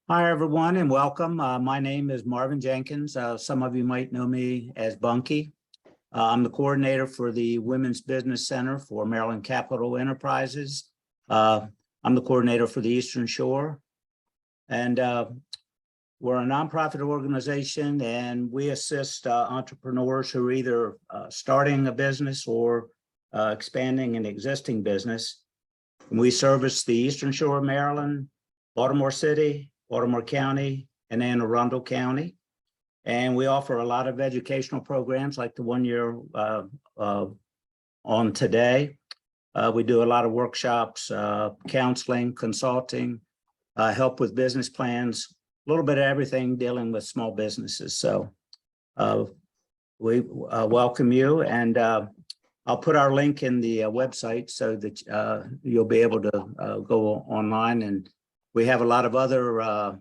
Hi, everyone, and welcome. My name is Marvin Jenkins. Some of you might know me as Bunky. I'm the coordinator for the Women's Business Center for Maryland Capital Enterprises. I'm the coordinator for the Eastern Shore. And we're a nonprofit organization, and we assist entrepreneurs who are either starting a business or expanding an existing business. And we service the Eastern Shore of Maryland, Baltimore City, Baltimore County, and Anne Arundel County. And we offer a lot of educational programs like the one you're on today. We do a lot of workshops, counseling, consulting, help with business plans, a little bit of everything dealing with small businesses. So we welcome you, and I'll put our link in the website so that you'll be able to go online. And we have a lot of other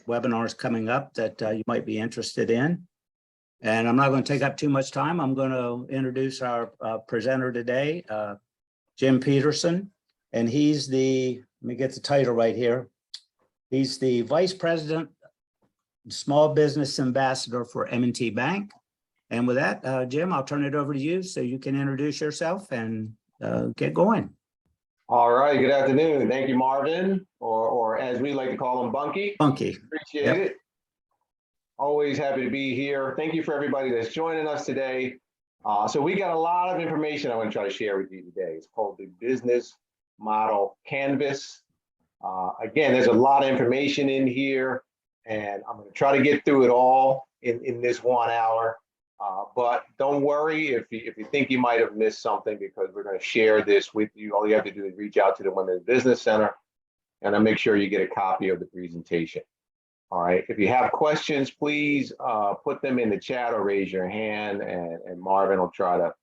webinars coming up that you might be interested in. And I'm not going to take up too much time. I'm going to introduce our presenter today, Jim Peterson. And he's the, let me get the title right here. He's the Vice President, Small Business Ambassador for M&T Bank. And with that, Jim, I'll turn it over to you so you can introduce yourself and get going. All right, good afternoon. Thank you, Marvin, or as we like to call him, Bunky. Bunky. Appreciate it. Always happy to be here. Thank you for everybody that's joining us today. So we got a lot of information I want to try to share with you today. It's called the Business Model Canvas. Again, there's a lot of information in here, and I'm going to try to get through it all in this 1 hour. But don't worry if you think you might have missed something, because we're going to share this with you. All you have to do is reach out to the Women's Business Center, and I'll make sure you get a copy of the presentation. All right. If you have questions, please put them in the chat or raise your hand, and Marvin will try to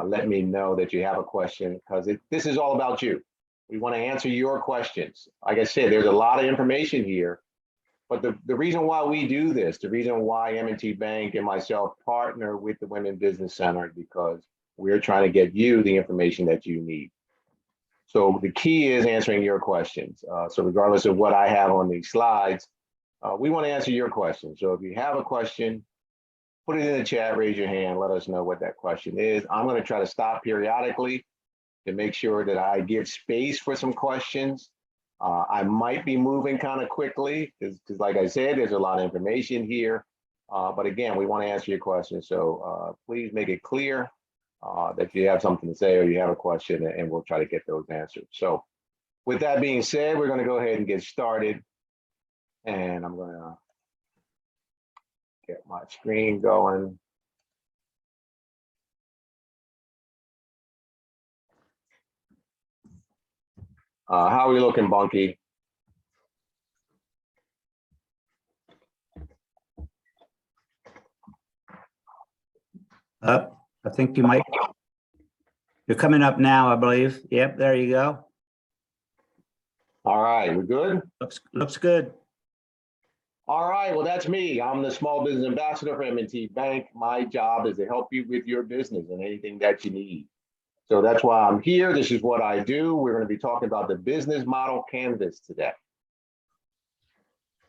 let me know that you have a question, because this is all about you. We want to answer your questions. Like I said, there's a lot of information here. But the reason why we do this, the reason why M&T Bank and myself partner with the Women's Business Center, is because we're trying to get you the information that you need. So the key is answering your questions. So regardless of what I have on these slides, we want to answer your questions. So if you have a question, put it in the chat, raise your hand, let us know what that question is. I'm going to try to stop periodically to make sure that I give space for some questions. I might be moving kind of quickly because, like I said, there's a lot of information here. But again, we want to answer your questions. So please make it clear that you have something to say or you have a question, and we'll try to get those answered. So with that being said, we're going to go ahead and get started. And I'm going to get my screen going. How are we looking, Bunky? I think you might. You're coming up now, I believe. Yep, there you go. All right, we're good? Looks good. All right, well, that's me. I'm the Small Business Ambassador for M&T Bank. My job is to help you with your business and anything that you need. So that's why I'm here. This is what I do. We're going to be talking about the Business Model Canvas today.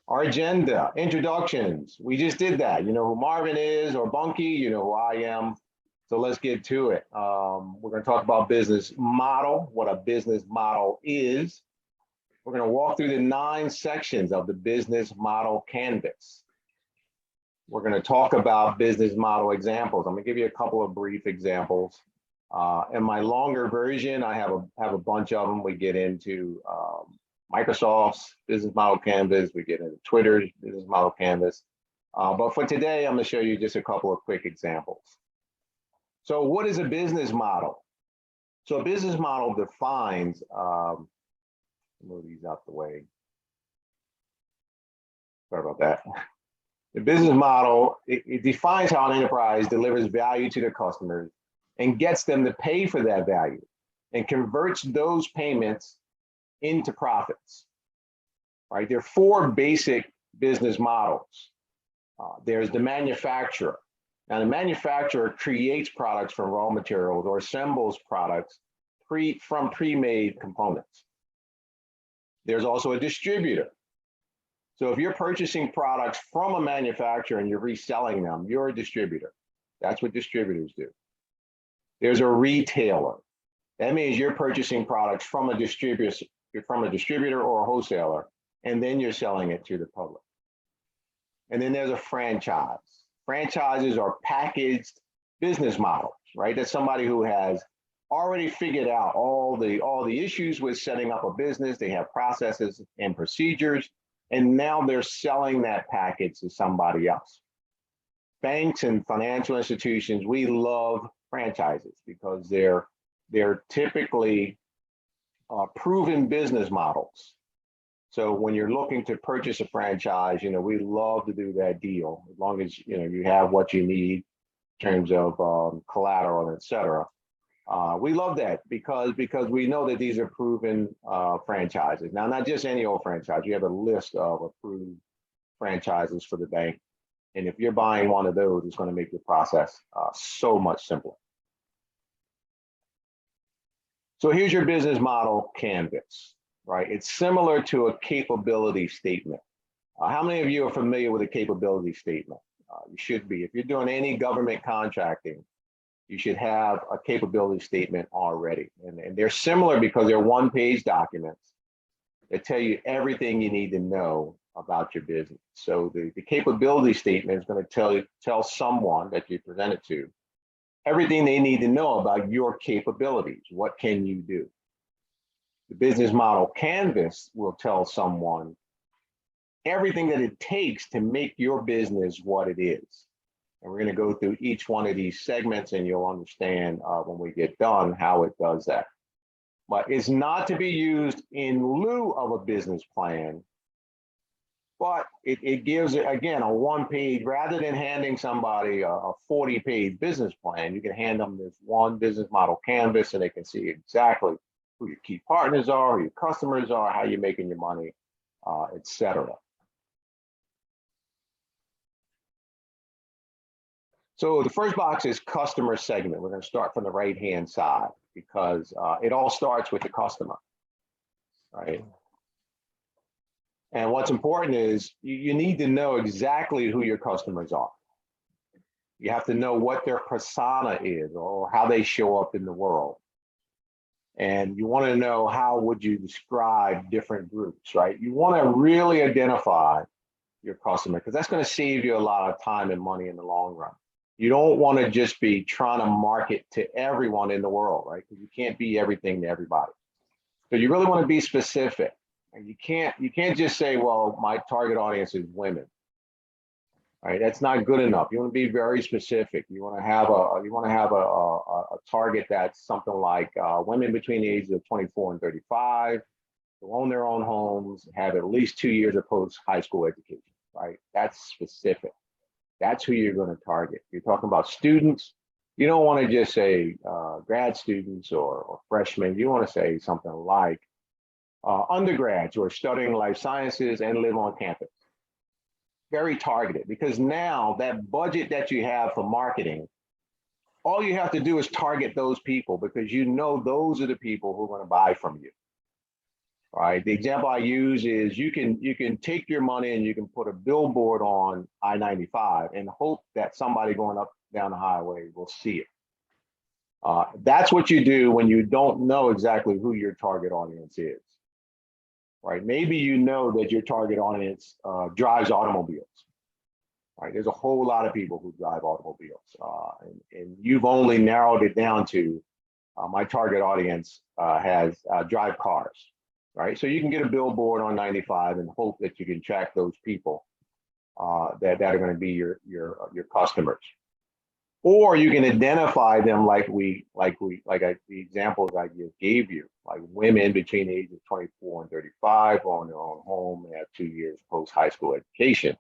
Our agenda, introductions. We just did that. You know who Marvin is, or Bunky, you know who I am. So let's get to it. We're going to talk about business model, what a business model is. We're going to walk through the 9 sections of the Business Model Canvas. We're going to talk about business model examples. I'm going to give you a couple of brief examples. In my longer version, I have a bunch of them. We get into Microsoft's Business Model Canvas. We get into Twitter's Business Model Canvas. But for today, I'm going to show you just a couple of quick examples. So what is a business model? So a business model defines, move these out the way. Sorry about that. The business model, it defines how an enterprise delivers value to their customers and gets them to pay for that value and converts those payments into profits. Right? There are 4 basic business models. There's the manufacturer. Now, the manufacturer creates products from raw materials or assembles products from pre-made components. There's also a distributor. So if you're purchasing products from a manufacturer and you're reselling them, you're a distributor. That's what distributors do. There's a retailer. That means you're purchasing products from a distributor or a wholesaler, and then you're selling it to the public. And then there's a franchise. Franchises are packaged business models, right? That's somebody who has already figured out all the issues with setting up a business. They have processes and procedures, and now they're selling that package to somebody else. Banks and financial institutions, we love franchises because they're typically proven business models. So when you're looking to purchase a franchise, we love to do that deal as long as you have what you need in terms of collateral, et cetera. We love that because we know that these are proven franchises. Now, not just any old franchise. You have a list of approved franchises for the bank. And if you're buying one of those, it's going to make the process so much simpler. So here's your business model canvas, right? It's similar to a capability statement. How many of you are familiar with a capability statement? You should be. If you're doing any government contracting, you should have a capability statement already. And they're similar because they're one-page documents that tell you everything you need to know about your business. So the capability statement is going to tell someone that you present it to everything they need to know about your capabilities. What can you do? The business model canvas will tell someone everything that it takes to make your business what it is. And we're going to go through each one of these segments, and you'll understand when we get done how it does that. But it's not to be used in lieu of a business plan, but it gives, again, a one-page, rather than handing somebody a 40-page business plan, you can hand them this one business model canvas, and they can see exactly who your key partners are, who your customers are, how you're making your money, et cetera. So the first box is customer segment. We're going to start from the right-hand side because it all starts with the customer, right? And what's important is you need to know exactly who your customers are. You have to know what their persona is or how they show up in the world. And you want to know how would you describe different groups, right? You want to really identify your customer because that's going to save you a lot of time and money in the long run. You don't want to just be trying to market to everyone in the world, right? Because you can't be everything to everybody. So you really want to be specific. And you can't just say, well, my target audience is women. Right? That's not good enough. You want to be very specific. You want to have a target that's something like women between the ages of 24 and 35, who own their own homes, have at least 2 years of post-high school education, right? That's specific. That's who you're going to target. You're talking about students. You don't want to just say grad students or freshmen. You want to say something like undergrads who are studying life sciences and live on campus. Very targeted, because now that budget that you have for marketing, all you have to do is target those people because you know those are the people who are going to buy from you. Right. The example I use is you can take your money and you can put a billboard on I-95 and hope that somebody going up down the highway will see it. That's what you do when you don't know exactly who your target audience is. Right? Maybe you know that your target audience drives automobiles. Right? There's a whole lot of people who drive automobiles, and you've only narrowed it down to my target audience has drive cars. Right? So you can get a billboard on 95 and hope that you can track those people that are going to be your customers. Or you can identify them like the examples I just gave you, like women between the ages of 24 and 35 own their own home, they have 2 years post high school education.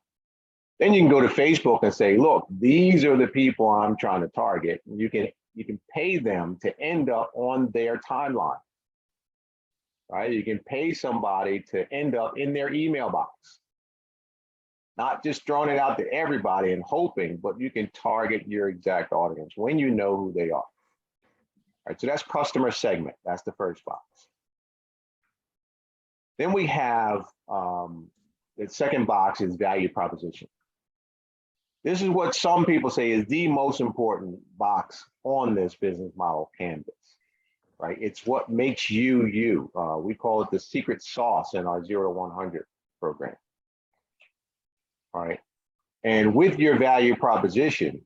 Then you can go to Facebook and say, look, these are the people I'm trying to target. And you can pay them to end up on their timeline. Right? You can pay somebody to end up in their email box. Not just throwing it out to everybody and hoping, but you can target your exact audience when you know who they are. All right, so that's customer segment. That's the first box. Then we have the second box is value proposition. This is what some people say is the most important box on this business model canvas, right? It's what makes you, you. We call it the secret sauce in our 0 to 100 program, all right? And with your value proposition,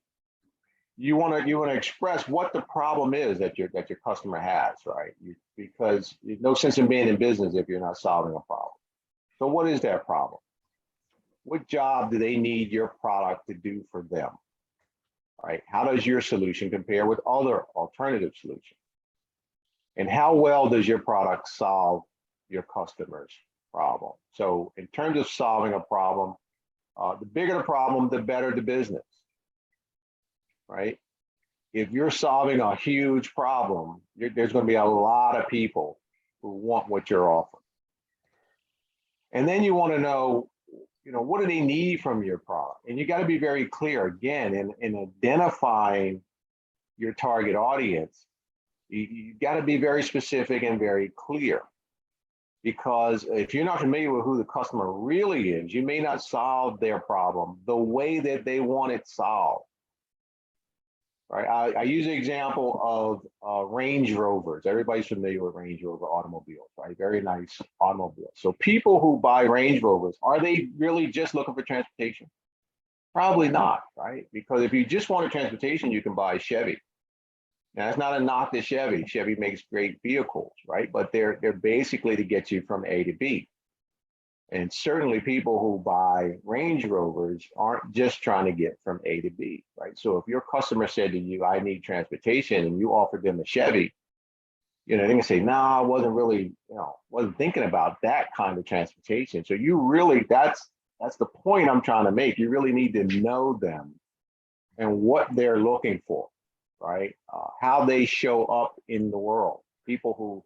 you want to express what the problem is that your customer has, right? Because there's no sense in being in business if you're not solving a problem. So what is that problem? What job do they need your product to do for them? Right? How does your solution compare with other alternative solutions? And how well does your product solve your customer's problem? So in terms of solving a problem, the bigger the problem, the better the business, right? If you're solving a huge problem, there's going to be a lot of people who want what you're offering. And then you want to know, what do they need from your product? And you got to be very clear, again, in identifying your target audience. You got to be very specific and very clear, because if you're not familiar with who the customer really is, you may not solve their problem the way that they want it solved. Right? I use the example of Range Rovers. Everybody's familiar with Range Rover automobiles, right? Very nice automobiles. So people who buy Range Rovers, are they really just looking for transportation? Probably not, right? Because if you just wanted transportation, you can buy Chevy. Now, it's not a knock to Chevy. Chevy makes great vehicles, right? But they're basically to get you from A to B. And certainly people who buy Range Rovers aren't just trying to get from A to B, right? So if your customer said to you, I need transportation, and you offered them a Chevy, they're gonna say, no, I wasn't really, wasn't thinking about that kind of transportation. So you really, that's the point I'm trying to make. You really need to know them and what they're looking for, right? How they show up in the world. People who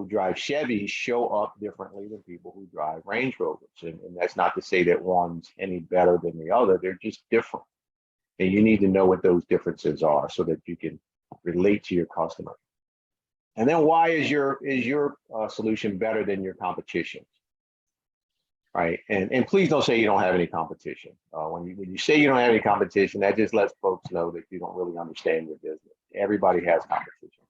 drive Chevys show up differently than people who drive Range Rovers. And that's not to say that one's any better than the other. They're just different. And you need to know what those differences are so that you can relate to your customer. And then why is your solution better than your competition? Right? And please don't say you don't have any competition. When you say you don't have any competition, that just lets folks know that you don't really understand your business. Everybody has competition.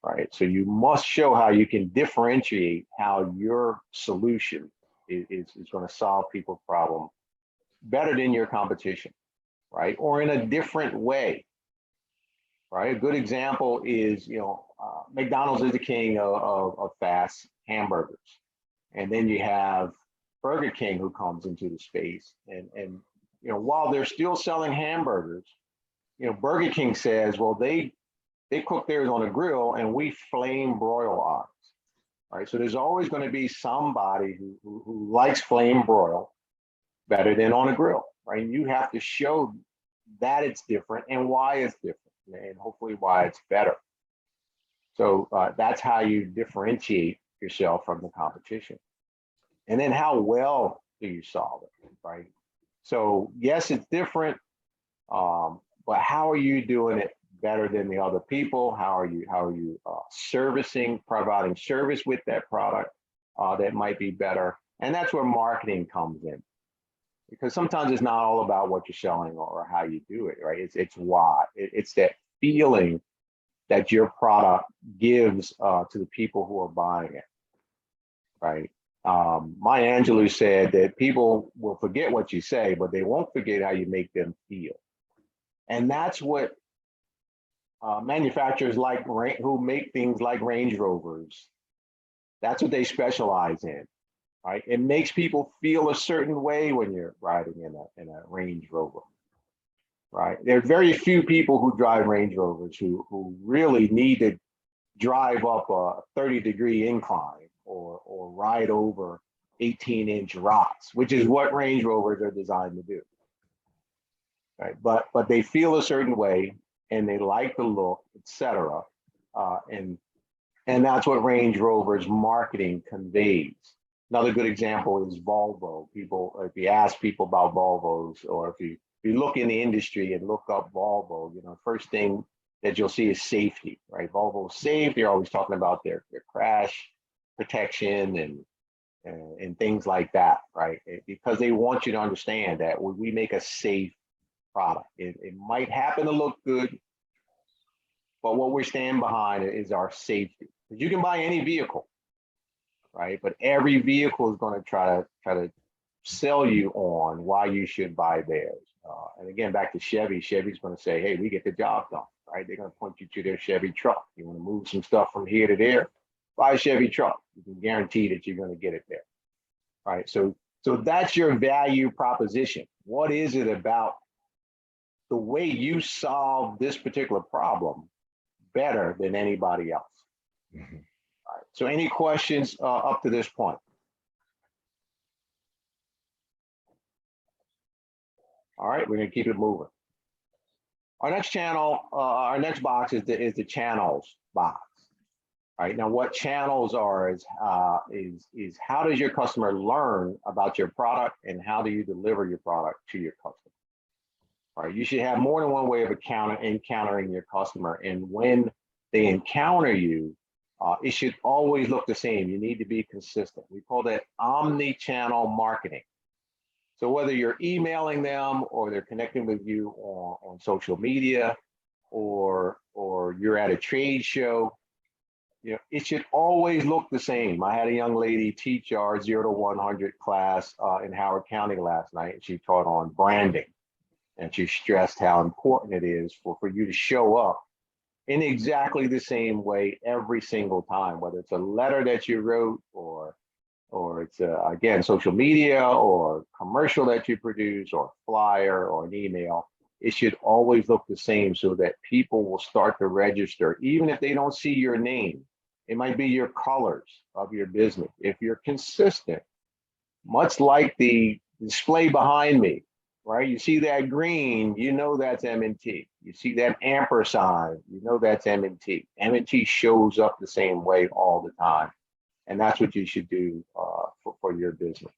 Right. So you must show how you can differentiate how your solution is going to solve people's problem better than your competition, right? Or in a different way, right? A good example is, McDonald's is the king of fast hamburgers. And then you have Burger King who comes into the space. And while they're still selling hamburgers, Burger King says, well, they cook theirs on a grill and we flame broil ours, right? So there's always going to be somebody who likes flame broil better than on a grill, right? And you have to show that it's different and why it's different, and hopefully why it's better. So that's how you differentiate yourself from the competition. And then how well do you solve it, right? So yes, it's different, but how are you doing it better than the other people? How are you providing service with that product that might be better? And that's where marketing comes in, because sometimes it's not all about what you're selling or how you do it, right? It's why. It's that feeling that your product gives to the people who are buying it, right? Maya Angelou said that people will forget what you say, but they won't forget how you make them feel. And that's what manufacturers who make things like Range Rovers, that's what they specialize in, right? It makes people feel a certain way when you're riding in a Range Rover, right? There are very few people who drive Range Rovers who really need to drive up a 30-degree incline or ride over 18-inch rocks, which is what Range Rovers are designed to do, right? But they feel a certain way, and they like the look, etc. And that's what Range Rover's marketing conveys. Another good example is Volvo. People, if you ask people about Volvos, or if you look in the industry and look up Volvo, first thing that you'll see is safety, right? Volvo's safe. They're always talking about their crash protection and things like that, right? Because they want you to understand that we make a safe product. It might happen to look good, but what we're standing behind is our safety. Because you can buy any vehicle, right? But every vehicle is going to try to sell you on why you should buy theirs. And again, back to Chevy. Chevy's going to say, "Hey, we get the job done," right? They're going to point you to their Chevy truck. You want to move some stuff from here to there, buy a Chevy truck. You can guarantee that you're going to get it there, right? So that's your value proposition. What is it about the way you solve this particular problem better than anybody else? Mhm. All right. So any questions up to this point? All right, we're gonna keep it moving. Our next channel, our next box is the channels box. All right, now what channels are is how does your customer learn about your product and how do you deliver your product to your customer? All right, you should have more than one way of encountering your customer, and when they encounter you, it should always look the same. You need to be consistent. We call that omni-channel marketing. So whether you're emailing them or they're connecting with you on social media or you're at a trade show, it should always look the same. I had a young lady teach our 0 to 100 class in Howard County last night, and she taught on branding. And she stressed how important it is for you to show up in exactly the same way every single time, whether it's a letter that you wrote or it's again social media or commercial that you produce or flyer or an email. It should always look the same so that people will start to register, even if they don't see your name. It might be your colors of your business. If you're consistent, much like the display behind me, right? You see that green, you know that's M&T. You see that ampersand, you know that's M&T. M&T shows up the same way all the time. And that's what you should do for your business.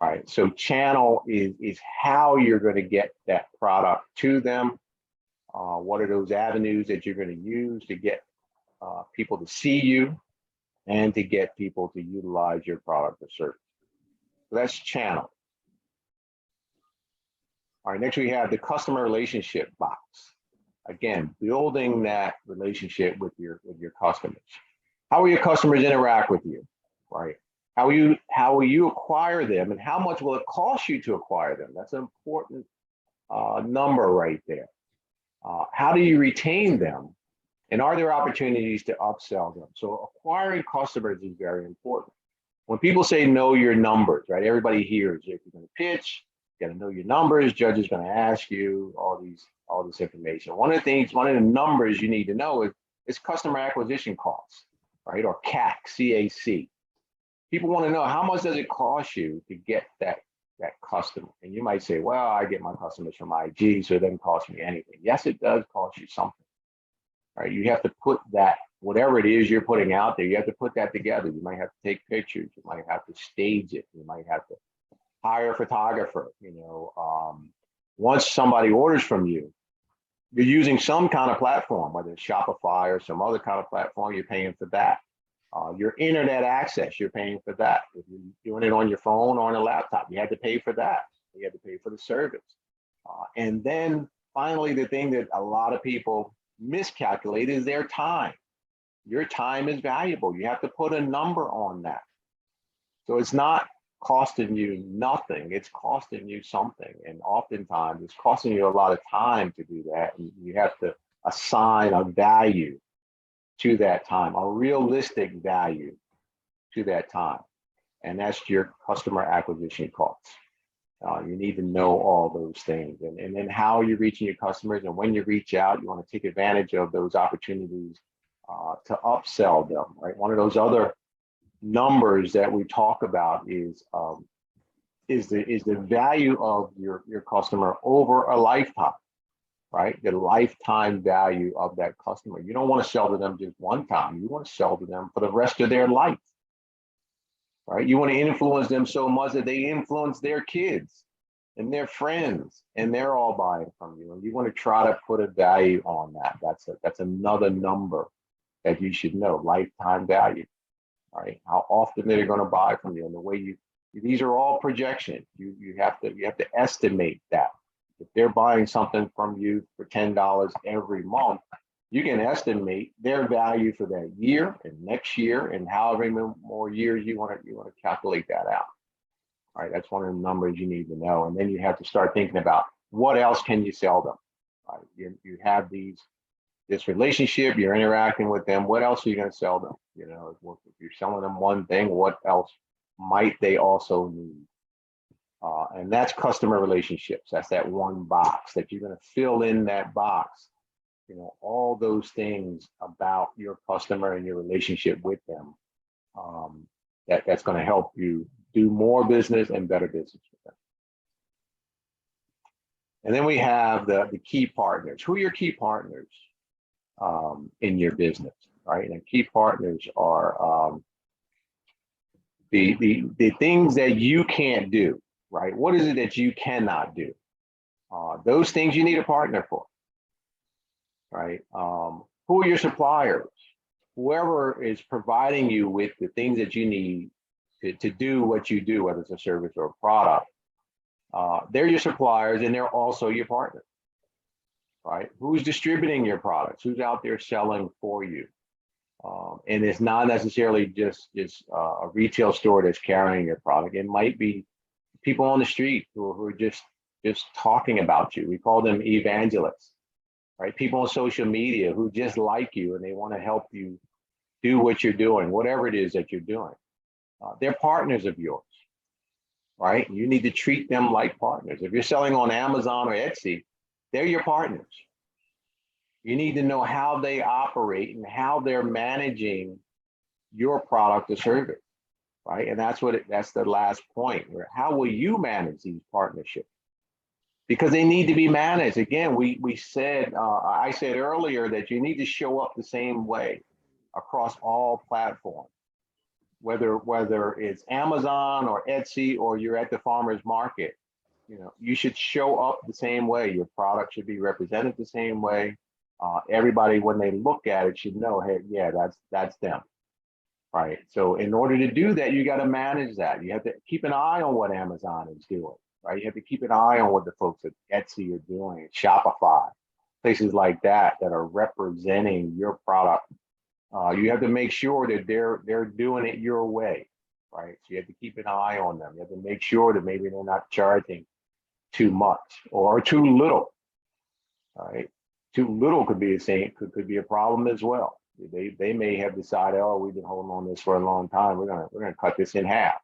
All right, so channel is how you're going to get that product to them. What are those avenues that you're going to use to get people to see you and to get people to utilize your product or service? So that's channel. All right, next we have the customer relationship box. Again, building that relationship with your customers. How will your customers interact with you, right? How will you acquire them, and how much will it cost you to acquire them? That's an important number right there. How do you retain them, and are there opportunities to upsell them? So acquiring customers is very important. When people say know your numbers, right? Everybody hears if you're going to pitch, you got to know your numbers. Judge is going to ask you all this information. One of the numbers you need to know is customer acquisition costs. Right, or CAC, C-A-C. People want to know how much does it cost you to get that customer? And you might say, well, I get my customers from IG, so it doesn't cost me anything. Yes, it does cost you something. Right, you have to put that, whatever it is you're putting out there, you have to put that together. You might have to take pictures. You might have to stage it. You might have to hire a photographer. Once somebody orders from you, you're using some kind of platform, whether it's Shopify or some other kind of platform, you're paying for that. Your internet access, you're paying for that. If you're doing it on your phone or on a laptop, you had to pay for that. You had to pay for the service. And then finally, the thing that a lot of people miscalculate is their time. Your time is valuable. You have to put a number on that. So it's not costing you nothing, it's costing you something. And oftentimes it's costing you a lot of time to do that. And you have to assign a value to that time, a realistic value to that time. And that's your customer acquisition costs. You need to know all those things. And then how you're reaching your customers, and when you reach out, you want to take advantage of those opportunities to upsell them, right? One of those other numbers that we talk about is the value of your customer over a lifetime, right? The lifetime value of that customer. You don't want to sell to them just one time. You want to sell to them for the rest of their life, right? You want to influence them so much that they influence their kids and their friends, and they're all buying from you. And you want to try to put a value on that. That's another number that you should know, lifetime value. right? How often they're going to buy from you, and the way these are all projections. You have to estimate that. If they're buying something from you for $10 every month, you can estimate their value for that year and next year and however many more years you want to calculate that out. All right, that's one of the numbers you need to know. And then you have to start thinking about what else can you sell them. Right? You have this relationship, you're interacting with them. What else are you going to sell them? You know, if you're selling them one thing, what else might they also need? And that's customer relationships. That's that one box that you're going to fill in that box. You know, all those things about your customer and your relationship with them. That's going to help you do more business and better business with them. And then we have the key partners. Who are your key partners in your business, right? And key partners are the things that you can't do, right? What is it that you cannot do? Those things you need a partner for, right? Who are your suppliers? Whoever is providing you with the things that you need to do what you do, whether it's a service or a product, they're your suppliers and they're also your partners, right? Who's distributing your products? Who's out there selling for you? And it's not necessarily just a retail store that's carrying your product. It might be people on the street who are just talking about you. We call them evangelists, right? People on social media who just like you and they want to help you do what you're doing, whatever it is that you're doing. They're partners of yours, right? You need to treat them like partners. If you're selling on Amazon or Etsy, they're your partners. You need to know how they operate and how they're managing your product or service, right? And that's the last point. How will you manage these partnerships? Because they need to be managed. Again, I said earlier that you need to show up the same way across all platforms, whether it's Amazon or Etsy or you're at the farmer's market. You know, you should show up the same way. Your product should be represented the same way. Everybody, when they look at it, should know, hey, yeah, that's them, right? So in order to do that, you got to manage that. You have to keep an eye on what Amazon is doing, right? You have to keep an eye on what the folks at Etsy are doing, Shopify, places like that are representing your product. You have to make sure that they're doing it your way, right? So you have to keep an eye on them. You have to make sure that maybe they're not charging too much or too little, right? Too little could be could be a problem as well. They may have decided, oh, we've been holding on this for a long time. We're gonna cut this in half.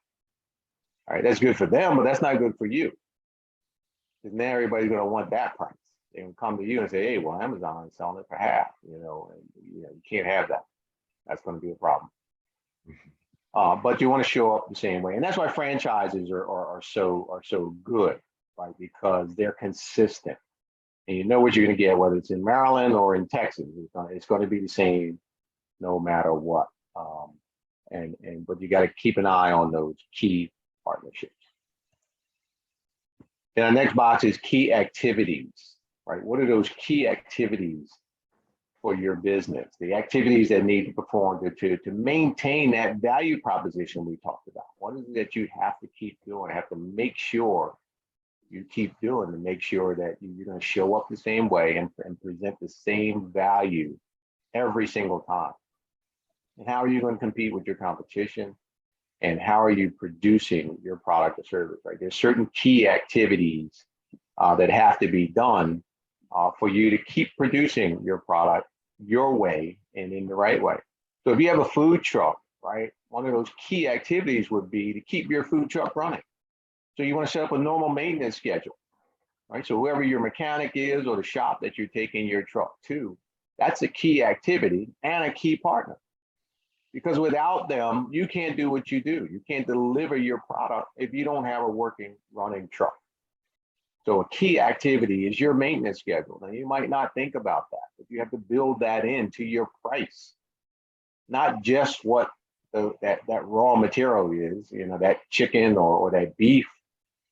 All right, that's good for them, but that's not good for you. Because now everybody's gonna want that price. They can come to you and say, hey, well, Amazon is selling it for half. You can't have that. That's going to be a problem. But you want to show up the same way, and that's why franchises are so good, right? Because they're consistent. And you know what you're going to get, whether it's in Maryland or in Texas. It's going to be the same no matter what. But you got to keep an eye on those key partnerships. And our next box is key activities, right? What are those key activities for your business? The activities that need to perform to maintain that value proposition we talked about. What is it that you have to keep doing? Have to make sure you keep doing to make sure that you're going to show up the same way and present the same value every single time. And how are you going to compete with your competition? And how are you producing your product or service, right? There's certain key activities that have to be done for you to keep producing your product your way and in the right way. So if you have a food truck, right, one of those key activities would be to keep your food truck running. So you want to set up a normal maintenance schedule, right? So whoever your mechanic is or the shop that you're taking your truck to, that's a key activity and a key partner. Because without them, you can't do what you do. You can't deliver your product if you don't have a working, running truck. So a key activity is your maintenance schedule. Now, you might not think about that, but you have to build that into your price, not just what that raw material is, that chicken or that beef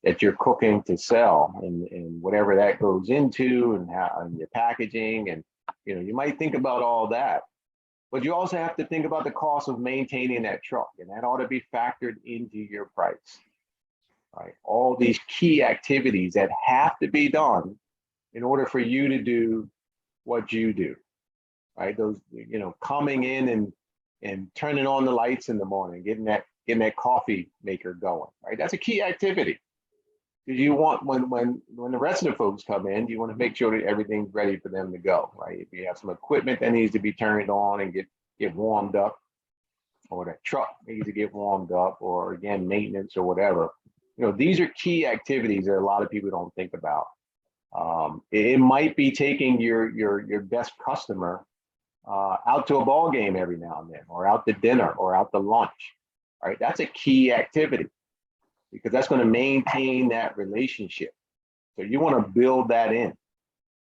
that you're cooking to sell and whatever that goes into and how and your packaging. And, you might think about all that, But you also have to think about the cost of maintaining that truck, and that ought to be factored into your price. Right? All these key activities that have to be done in order for you to do what you do. Right? Those, coming in and turning on the lights in the morning, getting that coffee maker going. Right? That's a key activity. Because you want, when the rest of the folks come in, you want to make sure that everything's ready for them to go. Right? If you have some equipment that needs to be turned on and get warmed up, or that truck needs to get warmed up, or again, maintenance or whatever. These are key activities that a lot of people don't think about. It might be taking your best customer out to a ball game every now and then, or out to dinner, or out to lunch. Right? That's a key activity, because that's going to maintain that relationship. So you want to build that in.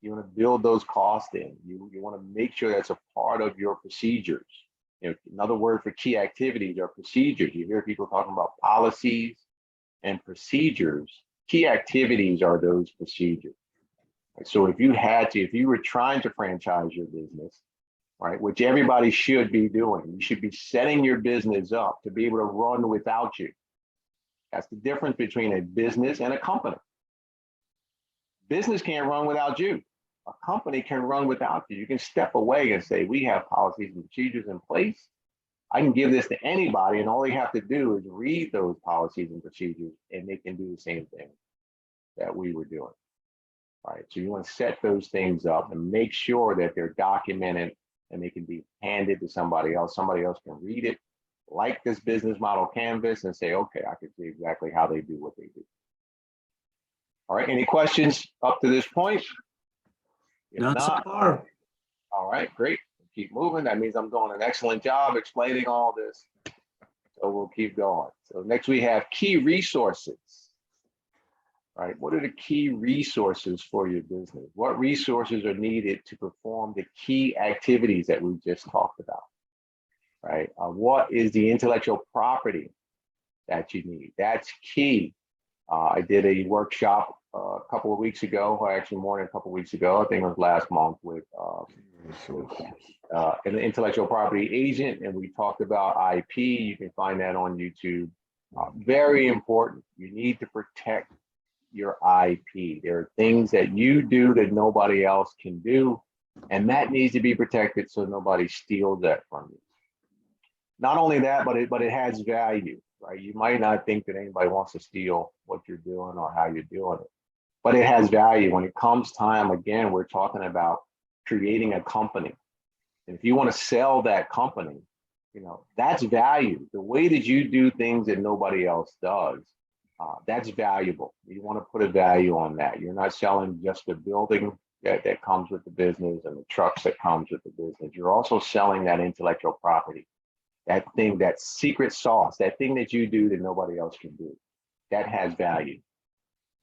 You want to build those costs in. You want to make sure that's a part of your procedures. Another word for key activities are procedures. You hear people talking about policies and procedures. Key activities are those procedures. So if you were trying to franchise your business, right, which everybody should be doing, you should be setting your business up to be able to run without you. That's the difference between a business and a company. Business can't run without you. A company can run without you. You can step away and say, we have policies and procedures in place. I can give this to anybody, and all they have to do is read those policies and procedures, and they can do the same thing that we were doing. Right? So you want to set those things up and make sure that they're documented and they can be handed to somebody else. Somebody else can read it, like this business model canvas, and say, okay, I can see exactly how they do what they do. All right, any questions up to this point? If Not so far. All right, great. Keep moving. That means I'm doing an excellent job explaining all this. So we'll keep going. So next we have key resources. Right? What are the key resources for your business? What resources are needed to perform the key activities that we just talked about? Right? What is the intellectual property that you need? That's key. I did a workshop a couple of weeks ago, or actually more than a couple of weeks ago. I think it was last month with an intellectual property agent, and we talked about IP. You can find that on YouTube. Very important. You need to protect your IP. There are things that you do that nobody else can do, and that needs to be protected so nobody steals that from you. Not only that, but it has value, right? You might not think that anybody wants to steal what you're doing or how you're doing it, but it has value. When it comes time, again, we're talking about creating a company. And if you want to sell that company, that's value. The way that you do things that nobody else does, that's valuable. You want to put a value on that. You're not selling just the building that comes with the business and the trucks that comes with the business. You're also selling that intellectual property, that thing, that secret sauce, that thing that you do that nobody else can do. That has value.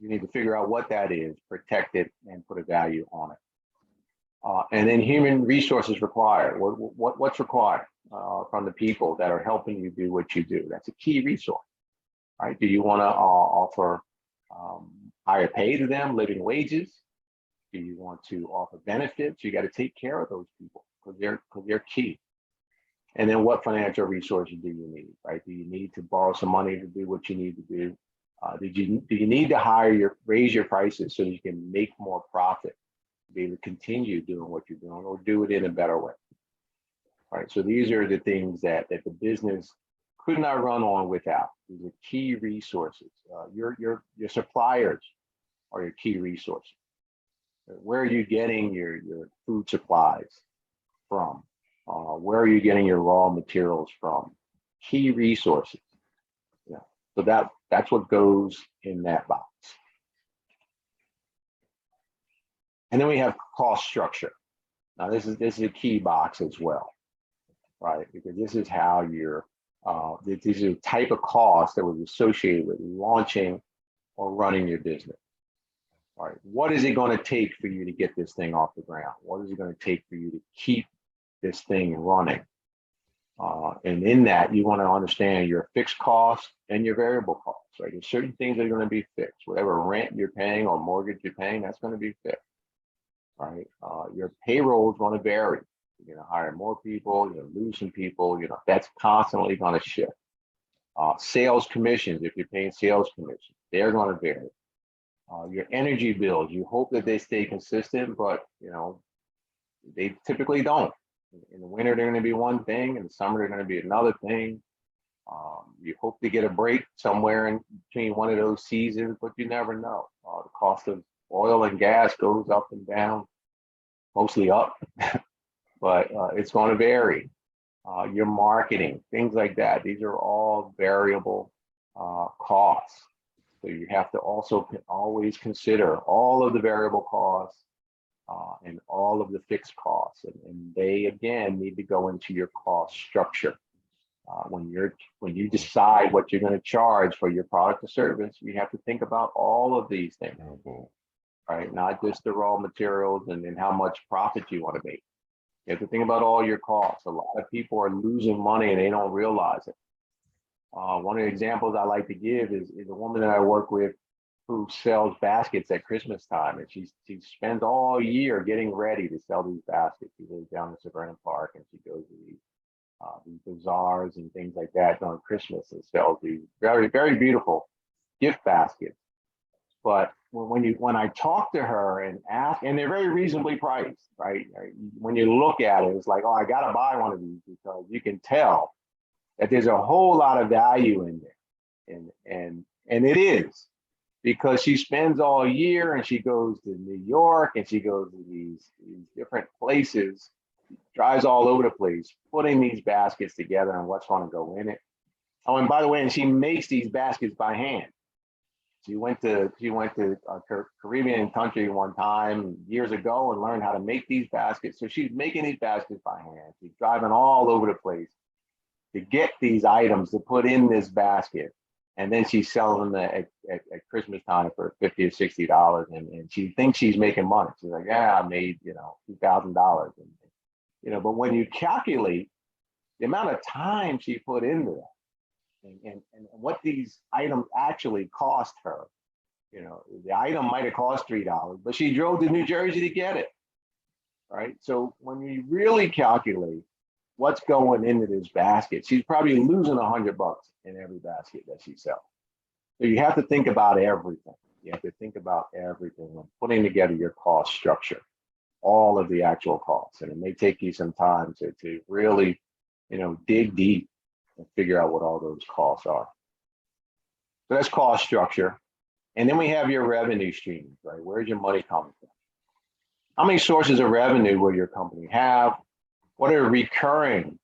You need to figure out what that is, protect it, and put a value on it. And then human resources required. What's required from the people that are helping you do what you do? That's a key resource, right? Do you want to offer higher pay to them, living wages? Do you want to offer benefits? You got to take care of those people because they're key. And then what financial resources do you need, right? Do you need to borrow some money to do what you need to do? Do you need to raise your prices so you can make more profit, to be able to continue doing what you're doing, or do it in a better way? All right, so these are the things that the business could not run on without. These are key resources. Your suppliers are your key resources. Where are you getting your food supplies from? Where are you getting your raw materials from? Key resources. So that's what goes in that box. And then we have cost structure. Now this is a key box as well, right? Because this is how this is a type of cost that was associated with launching or running your business. All right, what is it going to take for you to get this thing off the ground? What is it going to take for you to keep this thing running? And in that, you want to understand your fixed costs and your variable costs, right? There's certain things that are going to be fixed. Whatever rent you're paying or mortgage you're paying, that's going to be fixed, right? Your payroll is going to vary. You're going to hire more people, you're going to lose some people, that's constantly going to shift. Sales commissions, if you're paying sales commissions, they're going to vary. Your energy bills, you hope that they stay consistent, but they typically don't. In the winter, they're going to be one thing. In the summer, they're going to be another thing. You hope to get a break somewhere in between one of those seasons, but you never know. The cost of oil and gas goes up and down, mostly up, but it's going to vary. Your marketing, things like that. These are all variable costs. So you have to also always consider all of the variable costs and all of the fixed costs. And they, again, need to go into your cost structure. When you decide what you're going to charge for your product or service, you have to think about all of these things, right? Not just the raw materials and how much profit you want to make. You have to think about all your costs. A lot of people are losing money and they don't realize it. One of the examples I like to give is a woman that I work with who sells baskets at Christmas time, and she spends all year getting ready to sell these baskets. She lives down in Savannah Park, and she goes to these bazaars and things like that during Christmas and sells these very, very beautiful gift baskets. But when I talk to her and ask, and they're very reasonably priced, right? When you look at it, it's like, oh, I got to buy one of these because you can tell that there's a whole lot of value in there, and it is, because she spends all year and she goes to New York and she goes to these different places, drives all over the place, putting these baskets together and what's going to go in it. Oh, and by the way, and she makes these baskets by hand. She went to a Caribbean country one time years ago and learned how to make these baskets. So she's making these baskets by hand. She's driving all over the place to get these items to put in this basket. And then she's selling them at Christmas time for $50 or $60. And she thinks she's making money. She's like, yeah, I made, $2,000. But when you calculate the amount of time she put into that, and what these items actually cost her, the item might have cost $3, but she drove to New Jersey to get it, right? So when you really calculate what's going into this basket, she's probably losing $100 in every basket that she sells. So you have to think about everything. You have to think about everything when putting together your cost structure, all of the actual costs. And it may take you some time to really, dig deep and figure out what all those costs are. So that's cost structure. And then we have your revenue streams, right? Where's your money coming from? How many sources of revenue will your company have? What are recurring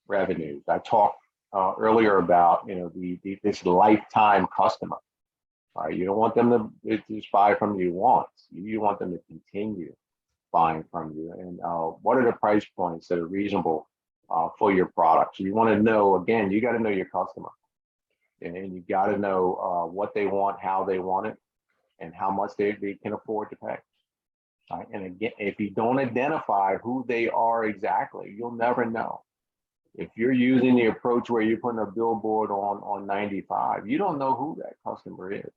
revenues? I talked earlier about, this lifetime customer. Right? You don't want them to just buy from you once. You want them to continue buying from you. And what are the price points that are reasonable for your products? You want to know, again, you got to know your customer, and you got to know what they want, how they want it, and how much they can afford to pay. Right? And again, if you don't identify who they are exactly, you'll never know. If you're using the approach where you're putting a billboard on 95, you don't know who that customer is.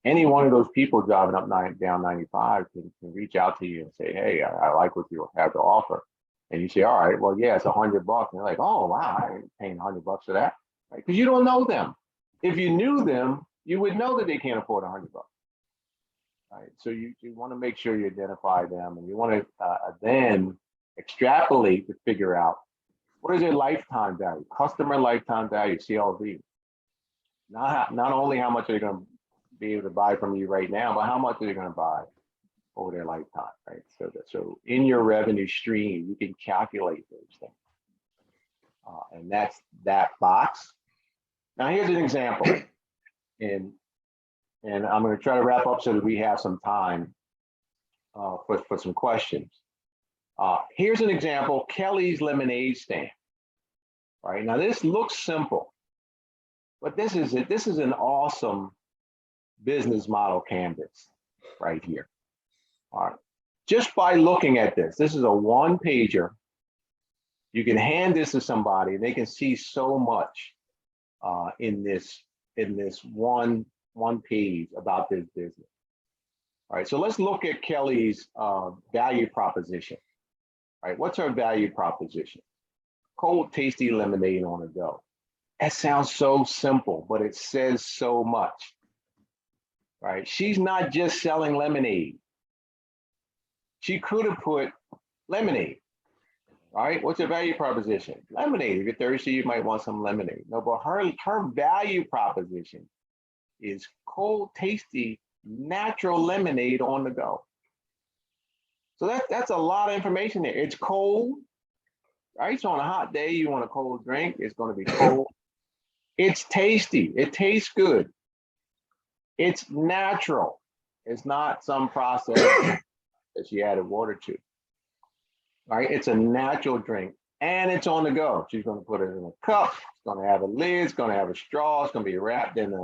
Any one of those people driving up down 95 can reach out to you and say, hey, I like what you have to offer. And you say, all right, well, yeah, it's $100. And they're like, oh, wow, I ain't paying $100 for that. Right? Because you don't know them. If you knew them, you would know that they can't afford $100. Right? So you want to make sure you identify them, and you want to then extrapolate to figure out what is their lifetime value, customer lifetime value, CLV. Not only how much are they going to be able to buy from you right now, but how much are they going to buy over their lifetime, right? So in your revenue stream, you can calculate those things. And that's that box. Now here's an example. And I'm going to try to wrap up so that we have some time for some questions. Here's an example, Kelly's lemonade stand. Right now, this looks simple, but this is an awesome business model canvas right here. All right, just by looking at this is a one-pager. You can hand this to somebody, and they can see so much in this one page about this business. All right, so let's look at Kelly's value proposition. right? What's her value proposition? Cold, tasty lemonade on the go. That sounds so simple, but it says so much, right? She's not just selling lemonade. She could have put lemonade, right? What's her value proposition? Lemonade. If you're thirsty, you might want some lemonade. No, but her value proposition is cold, tasty, natural lemonade on the go. So that's a lot of information there. It's cold, right? So on a hot day, you want a cold drink. It's going to be cold. It's tasty. It tastes good. It's natural. It's not some process that she added water to. Right? It's a natural drink and it's on the go. She's going to put it in a cup. It's going to have a lid. It's going to have a straw. It's going to be wrapped in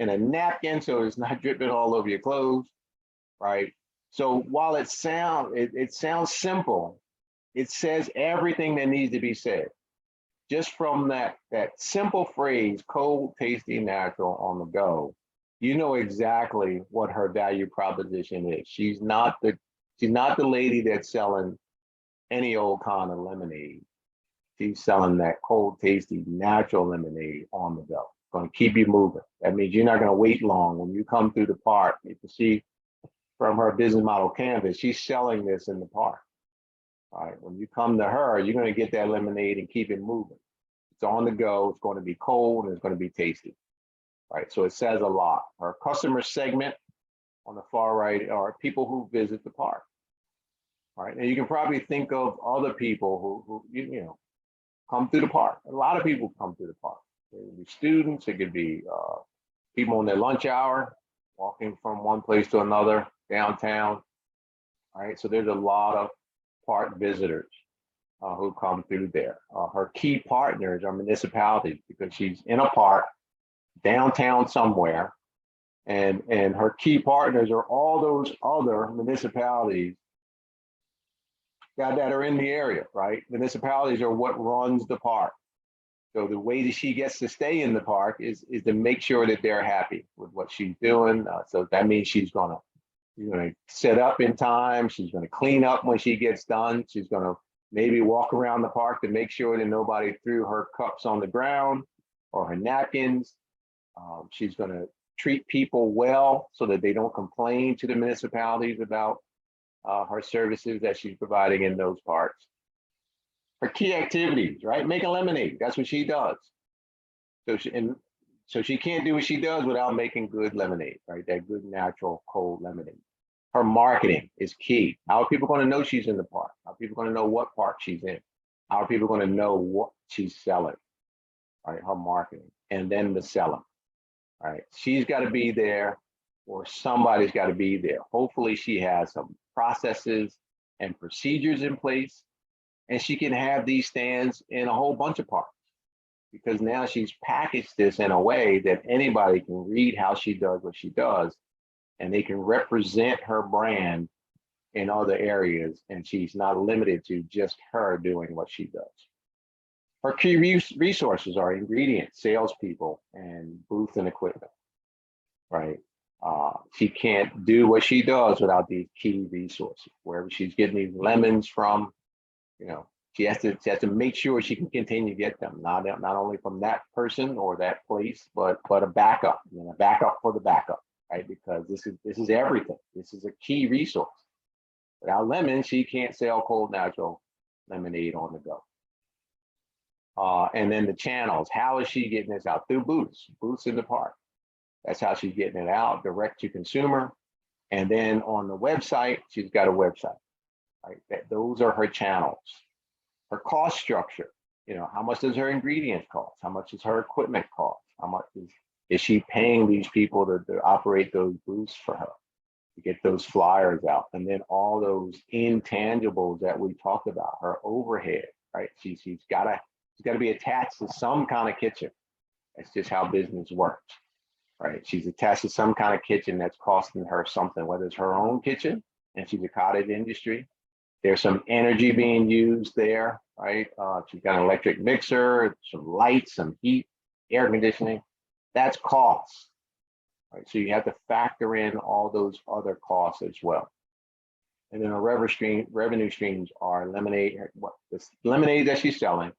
a napkin so it's not dripping all over your clothes. Right? So while it sounds simple, it says everything that needs to be said. Just from that simple phrase, cold, tasty, natural, on the go, you know exactly what her value proposition is. She's not the lady that's selling any old kind of lemonade. She's selling that cold, tasty, natural lemonade on the go. Going to keep you moving. That means you're not going to wait long when you come through the park. You can see from her business model canvas, she's selling this in the park. All right. When you come to her, you're going to get that lemonade and keep it moving. It's on the go. It's going to be cold and it's going to be tasty. All right. So it says a lot. Our customer segment on the far right are people who visit the park. All right. And you can probably think of other people who you know, come through the park. A lot of people come through the park. It could be students. It could be people on their lunch hour, walking from one place to another downtown. All right. So there's a lot of park visitors who come through there. Her key partners are municipalities because she's in a park downtown somewhere. And her key partners are all those other municipalities that are in the area, right? Municipalities are what runs the park. So the way that she gets to stay in the park is to make sure that they're happy with what she's doing. So that means she's gonna set up in time. She's gonna clean up when she gets done. She's gonna maybe walk around the park to make sure that nobody threw her cups on the ground or her napkins. She's gonna treat people well so that they don't complain to the municipalities about her services that she's providing in those parks. Her key activities, right? Making lemonade, that's what she does. So she can't do what she does without making good lemonade, right? That good natural cold lemonade. Her marketing is key. How are people going to know she's in the park? How are people going to know what park she's in? How are people going to know what she's selling? Right? Her marketing, and then the selling. All right, she's got to be there, or somebody's got to be there. Hopefully, she has some processes and procedures in place, and she can have these stands in a whole bunch of parks because now she's packaged this in a way that anybody can read how she does what she does, and they can represent her brand in other areas, and she's not limited to just her doing what she does. Her key resources are ingredients, salespeople, and booth and equipment, right? She can't do what she does without these key resources. Wherever she's getting these lemons from, she has to make sure she can continue to get them, not only from that person or that place, but a backup, a backup for the backup, right? Because this is everything. This is a key resource. Without lemons, she can't sell cold natural lemonade on the go. And then the channels, how is she getting this out? Through booths in the park. That's how she's getting it out, direct to consumer. And then on the website, she's got a website, right? Those are her channels. Her cost structure, how much does her ingredients cost? How much does her equipment cost? How much is she paying these people to operate those booths for her, to get those flyers out? And then all those intangibles that we talked about, her overhead, right? She's got to be attached to some kind of kitchen. That's just how business works, right? She's attached to some kind of kitchen that's costing her something, whether it's her own kitchen and she's a cottage industry. There's some energy being used there, right? She's got an electric mixer, some lights, some heat, air conditioning. That's costs, right? So you have to factor in all those other costs as well. And then her revenue streams are lemonade, the lemonade that she's selling,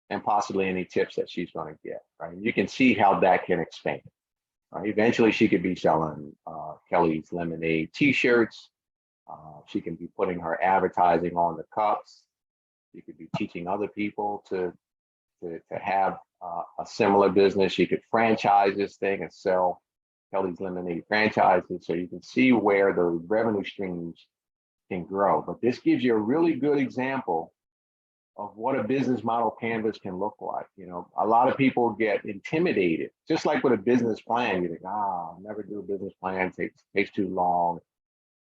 and possibly any tips that she's going to get, right? You can see how that can expand. Right? Eventually, she could be selling Kelly's Lemonade T-shirts. She can be putting her advertising on the cups. She could be teaching other people to have a similar business. She could franchise this thing and sell Kelly's Lemonade franchises. So you can see where those revenue streams can grow. But this gives you a really good example of what a business model canvas can look like. You know, a lot of people get intimidated, just like with a business plan. You think, I'll never do a business plan, takes too long.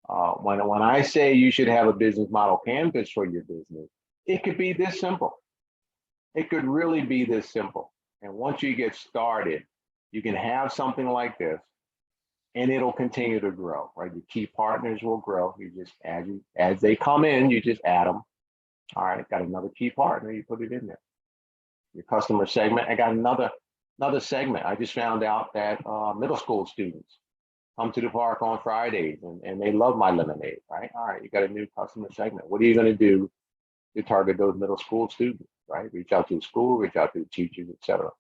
When I say you should have a business model canvas for your business, it could be this simple. It could really be this simple. And once you get started, you can have something like this, and it'll continue to grow, right? Your key partners will grow. You just as they come in, you just add them. All right, got another key partner, you put it in there. Your customer segment, I got another segment. I just found out that middle school students come to the park on Fridays and they love my lemonade, right? All right, you got a new customer segment. What are you going to do to target those middle school students, right? Reach out to the school, reach out to the teachers, etc.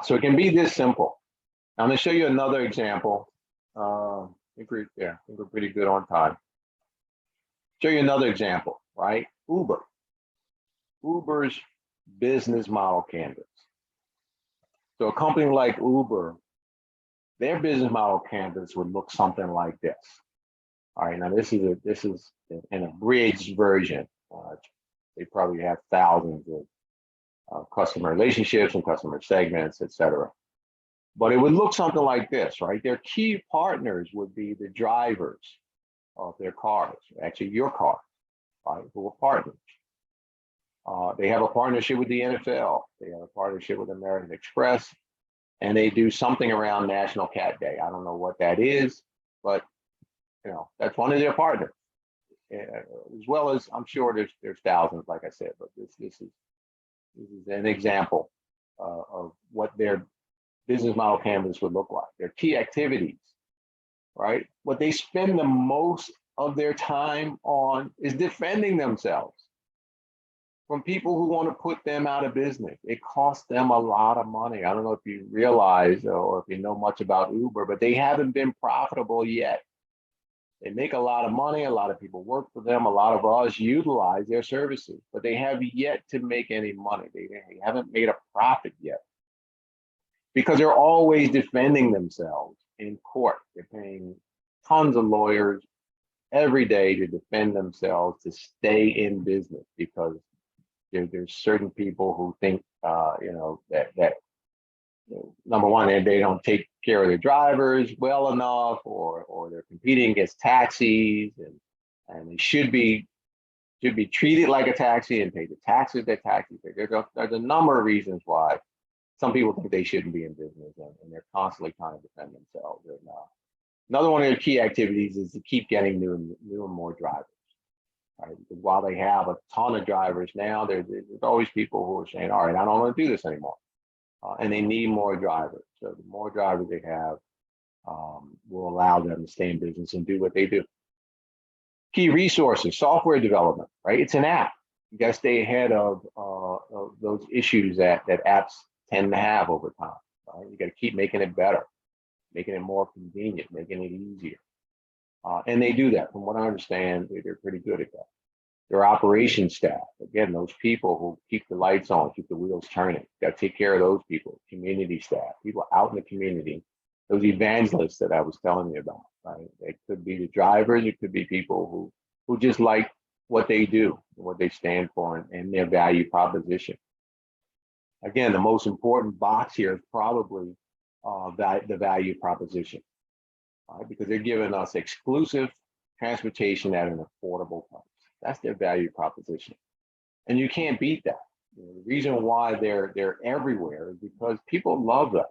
So it can be this simple. Now, I'm going to show you another example. I think we're pretty good on time. Show you another example, right? Uber's business model canvas. So a company like Uber, their business model canvas would look something like this. All right, now this is an abridged version. They probably have thousands of customer relationships and customer segments, et cetera. But it would look something like this, right? Their key partners would be the drivers of their cars, actually your car, right? Who are partners. They have a partnership with the NFL. They have a partnership with American Express, and they do something around National Cat Day. I don't know what that is, but you know that's one of their partners. As well as I'm sure there's thousands, like I said, but this is an example of what their business model canvas would look like. Their key activities, right? What they spend the most of their time on is defending themselves from people who want to put them out of business. It costs them a lot of money. I don't know if you realize or if you know much about Uber, but they haven't been profitable yet. They make a lot of money. A lot of people work for them. A lot of us utilize their services, but they have yet to make any money. They haven't made a profit yet because they're always defending themselves in court. They're paying tons of lawyers every day to defend themselves to stay in business because there's certain people who think, that number one, they don't take care of their drivers well enough, or they're competing against taxis, and they should be treated like a taxi and pay the taxes that taxis pay. There's a number of reasons why some people think they shouldn't be in business, and they're constantly trying to defend themselves. And, another one of their key activities is to keep getting new and more drivers. Right? Because while they have a ton of drivers now, there's always people who are saying, all right, I don't want to do this anymore. And they need more drivers. So the more drivers they have will allow them to stay in business and do what they do. Key resources, software development, right? It's an app. You got to stay ahead of those issues that apps tend to have over time. Right? You got to keep making it better, making it more convenient, making it easier. And they do that. From what I understand, they're pretty good at that. Their operations staff, again, those people who keep the lights on, keep the wheels turning, got to take care of those people. Community staff, people out in the community, those evangelists that I was telling you about, right? It could be the drivers, it could be people who just like what they do, what they stand for, and their value proposition. Again, the most important box here is probably the value proposition. Right? Because they're giving us exclusive transportation at an affordable price. That's their value proposition. And you can't beat that. You know, the reason why they're everywhere is because people love that.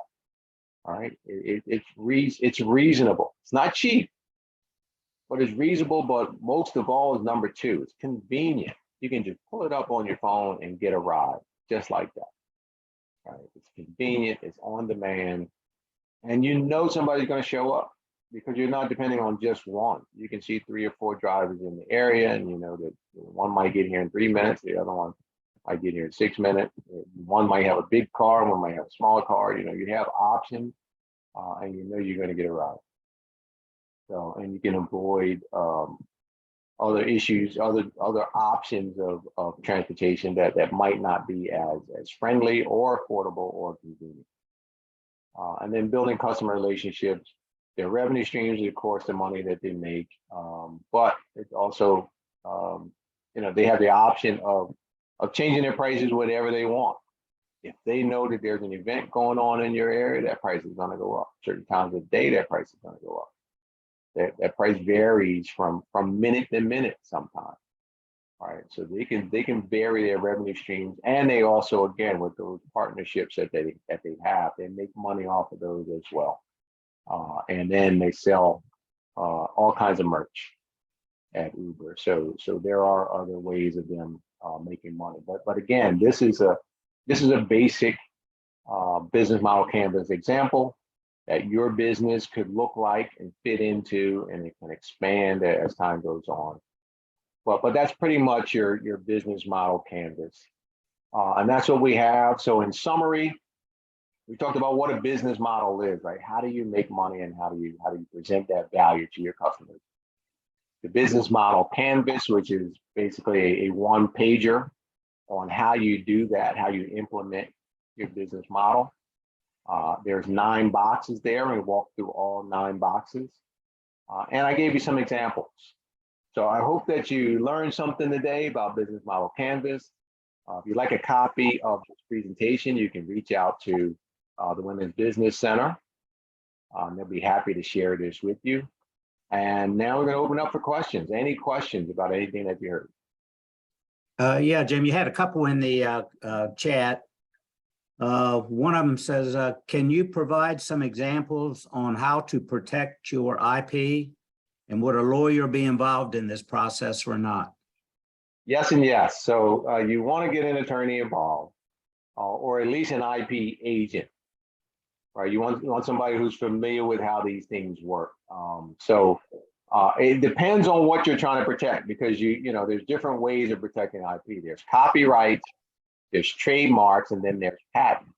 All right. It's reasonable. It's not cheap, but it's reasonable. But most of all is number two. It's convenient. You can just pull it up on your phone and get a ride just like that. All right. It's convenient, it's on demand, and you know somebody's going to show up. because you're not depending on just one. You can see 3 or 4 drivers in the area, and you know that one might get here in 3 minutes, the other one might get here in 6 minutes. One might have a big car, one might have a smaller car. You know, you have options, and you know you're going to get a ride. So, and you can avoid other issues, other options of transportation that might not be as friendly or affordable or convenient. And then building customer relationships, their revenue streams, of course, the money that they make, but it's also, you know, they have the option of changing their prices whatever they want. If they know that there's an event going on in your area, that price is going to go up. Certain times of day, that price is going to go up. That price varies from minute to minute sometimes. All right, so they can vary their revenue streams, and they also, again, with those partnerships that they have, they make money off of those as well. And then they sell all kinds of merch at Uber. So there are other ways of them making money. But again, this is a basic business model canvas example that your business could look like and fit into, and it can expand as time goes on. But that's pretty much your business model canvas. And that's what we have. So in summary, we talked about what a business model is, right? How do you make money, and how do you present that value to your customers? The business model canvas, which is basically a one-pager on how you do that, how you implement your business model. There's 9 boxes there, and we walk through all 9 boxes. And I gave you some examples. So I hope that you learned something today about business model canvas. If you'd like a copy of this presentation, you can reach out to the Women's Business Center. They'll be happy to share this with you. And now we're going to open up for questions. Any questions about anything that you heard? Yeah, Jim, you had a couple in the chat. One of them says, can you provide some examples on how to protect your IP, and would a lawyer be involved in this process or not? Yes and yes. So you want to get an attorney involved, or at least an IP agent, right? You want somebody who's familiar with how these things work. So it depends on what you're trying to protect, because you know there's different ways of protecting IP. There's copyright, there's trademarks, and then there's patents.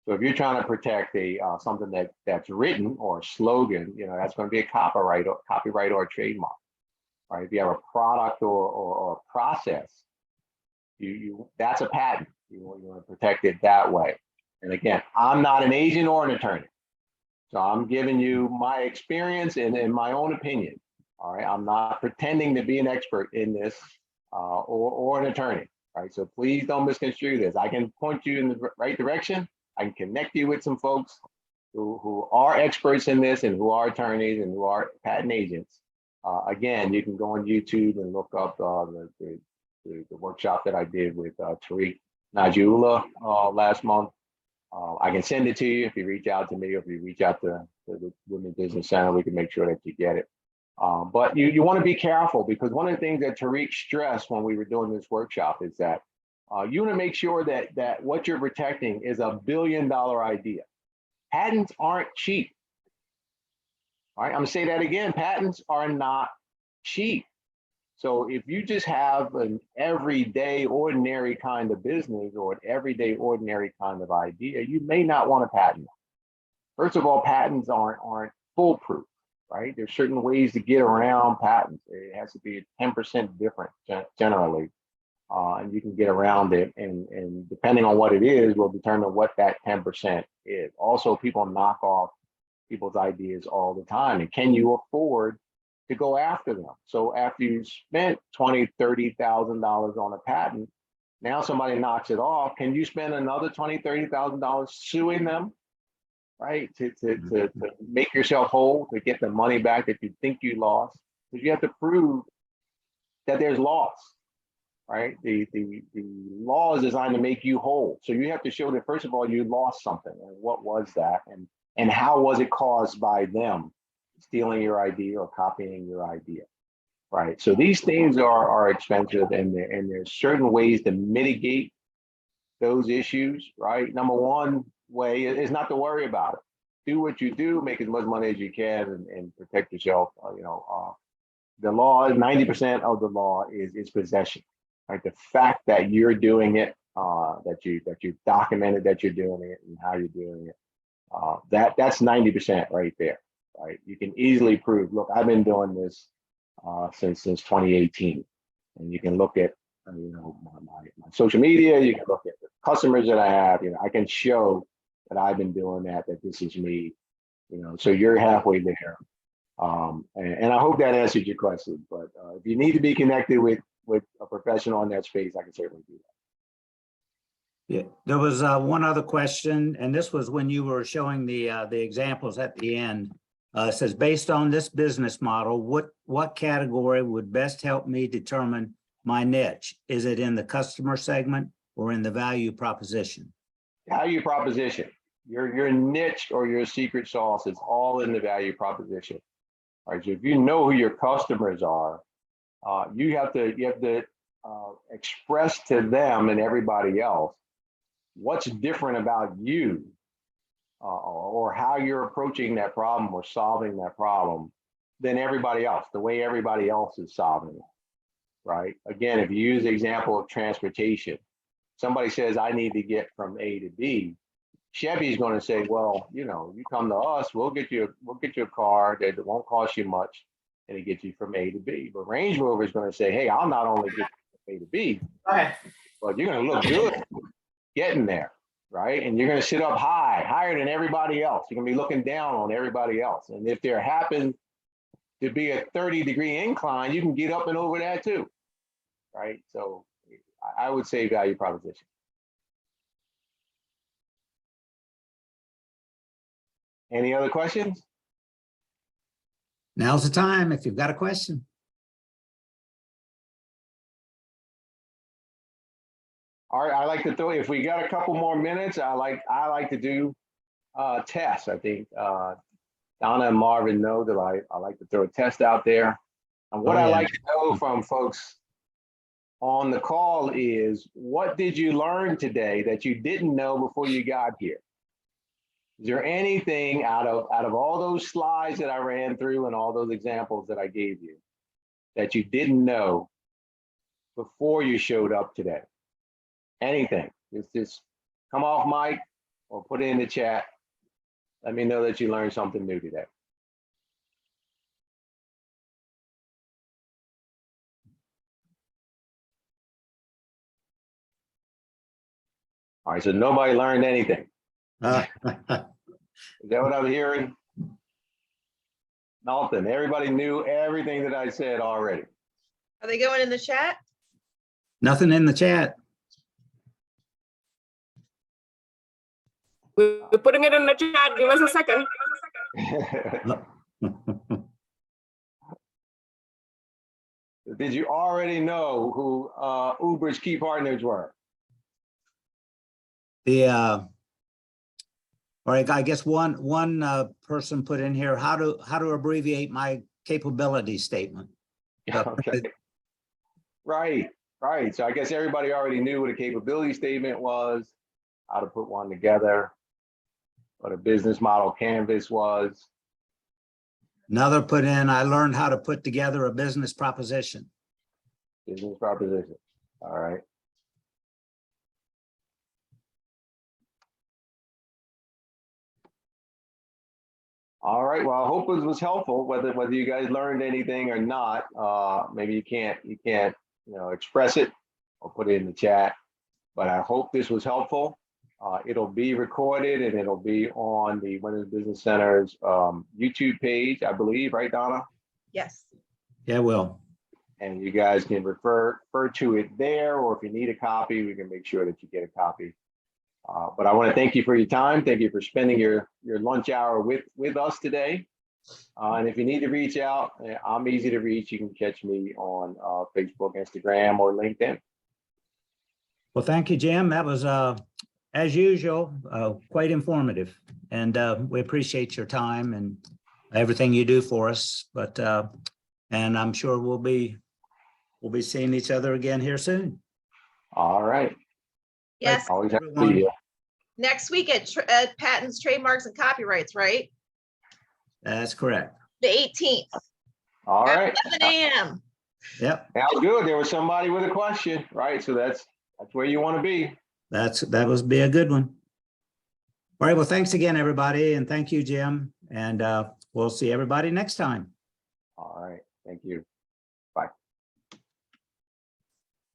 So if you're trying to protect something that's written, or a slogan, you know, that's going to be a copyright or a trademark, right? If you have a product or a process, that's a patent. You want to protect it that way. And again, I'm not an agent or an attorney, so I'm giving you my experience and my own opinion. All right, I'm not pretending to be an expert in this or an attorney. Right, so please don't misconstrue this. I can point you in the right direction. I can connect you with some folks who are experts in this, and who are attorneys, and who are patent agents. Again, you can go on YouTube and look up the workshop that I did with Tariq Najula last month. I can send it to you if you reach out to me, or if you reach out to the Women's Business Center. We can make sure that you get it. But you want to be careful, because one of the things that Tariq stressed when we were doing this workshop is that you want to make sure that what you're protecting is $1 billion idea. Patents aren't cheap. All right, I'm going to say that again. Patents are not cheap. So if you just have an everyday ordinary kind of business, or an everyday ordinary kind of idea, you may not want a patent. First of all, patents aren't foolproof. Right? There's certain ways to get around patents. It has to be 10% different generally, and you can get around it. And depending on what it is, will determine what that 10% is. Also, people knock off people's ideas all the time. And can you afford to go after them? So after you spent $20,000, $30,000 on a patent, now somebody knocks it off. Can you spend another $20,000, $30,000 suing them? Right, to make yourself whole, to get the money back that you think you lost, because you have to prove that there's loss, right? The law is designed to make you whole, so you have to show that first of all you lost something, and what was that, and how was it caused by them stealing your idea or copying your idea, right? So these things are expensive, and there's certain ways to mitigate those issues, right? Number one way is not to worry about it. do what you do, make as much money as you can, and protect yourself. The law is 90% of the law is possession, right? The fact that you're doing it, that you documented that you're doing it and how you're doing it, that's 90% right there, right? You can easily prove. Look, I've been doing this since 2018, and you can look at my social media. You can look at the customers that I have. I can show that I've been doing that this is me. So you're halfway there. And I hope that answered your question. But if you need to be connected with a professional in that space, I can certainly do that. Yeah, there was one other question, and this was when you were showing the examples at the end. It says, based on this business model, what category would best help me determine my niche? Is it in the customer segment or in the value proposition? Value proposition. Your niche or your secret sauce is all in the value proposition. All right, so if you know who your customers are, you have to express to them and everybody else what's different about you, or how you're approaching that problem or solving that problem than everybody else, the way everybody else is solving it, right? Again, if you use the example of transportation, somebody says, I need to get from A to B. Chevy's going to say, well, you come to us, we'll get you a car that won't cost you much, and it gets you from A to B. But Range Rover is going to say, hey, I'll not only get you from A to B, but you're going to look good getting there, right? And you're going to sit up higher than everybody else. You're going to be looking down on everybody else. And if there happens to be a 30-degree incline, you can get up and over that too, right? So I would say value proposition. Any other questions? Now's the time if you've got a question. All right, I like to throw, if we got a couple more minutes, I like to do tests. I think Donna and Marvin know that I like to throw a test out there. And what I like to know from folks on the call is, what did you learn today that you didn't know before you got here? Is there anything out of all those slides that I ran through and all those examples that I gave you that you didn't know before you showed up today? Anything? Just come off mic or put it in the chat. Let me know that you learned something new today. All right, so nobody learned anything. Is that what I'm hearing? Nothing. Everybody knew everything that I said already. Are they going in the chat? Nothing in the chat. We're putting it in the chat. Give us a second. Did you already know who Uber's key partners were? All right, I guess one person put in here, how to abbreviate my capability statement. Okay. Right. So I guess everybody already knew what a capability statement was, how to put one together, what a business model canvas was. Another put in, I learned how to put together a business proposition. Business proposition. All right. All right. Well, I hope it was helpful. Whether you guys learned anything or not, maybe you can't express it or put it in the chat. But I hope this was helpful. It'll be recorded and it'll be on the Women's Business Center's YouTube page, I believe, right, Donna? Yes. Yeah, will. And you guys can refer to it there, or if you need a copy, we can make sure that you get a copy. But I want to thank you for your time. Thank you for spending your lunch hour with us today. And if you need to reach out, I'm easy to reach. You can catch me on Facebook, Instagram, or LinkedIn. Well, thank you, Jim. That was, as usual, quite informative. And we appreciate your time and everything you do for us. But and I'm sure we'll be seeing each other again here soon. All right. Yes. Always happy to be here. Next week at Patents, Trademarks and Copyrights, right? That's correct. The 18th, All at right. 11 a.m. Yep, Sounds good. There was somebody with a question, right? So that's where you want to be. that was be a good one. All right, well, thanks again, everybody, and thank you, Jim, and we'll see everybody next time. All right. Thank you. Bye.